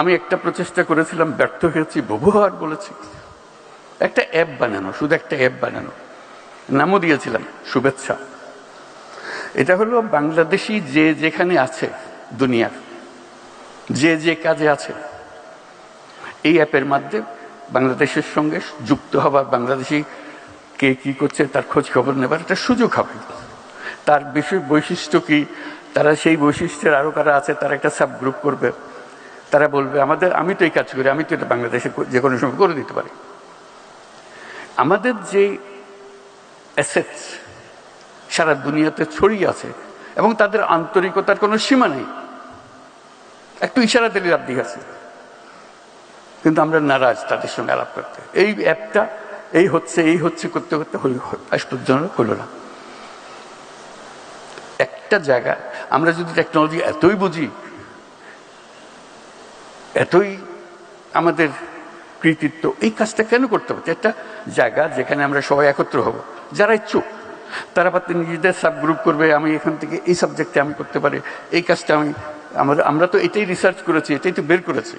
আমি একটা প্রচেষ্টা করেছিলাম, ব্যর্থ হয়েছি, বহুবার বলেছি। একটা অ্যাপ বানানো, শুধু একটা অ্যাপ বানানো, নামও দিয়েছিলাম শুভেচ্ছা। এটা হলো বাংলাদেশি যে যেখানে আছে দুনিয়ার, যে যে কাজে আছে, এই অ্যাপের মাধ্যমে বাংলাদেশের সঙ্গে যুক্ত হবার, বাংলাদেশি কে কি করছে তার খোঁজ খবর নেবার একটা সুযোগ হবে। তার বিষয় বৈশিষ্ট্য কি, তারা সেই বৈশিষ্ট্যের আরও কারা আছে তারা একটা সাব গ্রুপ করবে। তারা বলবে আমাদের, আমি তো এই কাজ করি, আমি তো এটা বাংলাদেশে যে কোনো সময় করে দিতে পারি। আমাদের যে অ্যাসেটস সারা দুনিয়াতে ছড়িয়ে আছে এবং তাদের আন্তরিকতার কোনো সীমা নেই, একটু ইশারা দিলে রাত দিয়ে আছে, কিন্তু আমরা নারাজ তাদের সঙ্গে আলাপ করতে। এই অ্যাপটা এই হচ্ছে করতে করতে আজ পর্যন্ত হলো না। একটা জায়গা আমরা যদি টেকনোলজি এতই বুঝি, এতই আমাদের কৃতিত্ব, এই কাজটা কেন করতে হবে? একটা জায়গা যেখানে আমরা সবাই একত্র হব, যারা ইচ্ছুক তারা পাতে নিজেদের সাব গ্রুপ করবে, আমি এখান থেকে এই সাবজেক্টে আমি করতে পারি, এই কাজটা আমরা তো এটাই রিসার্চ করেছি, এটাই তো বের করেছি।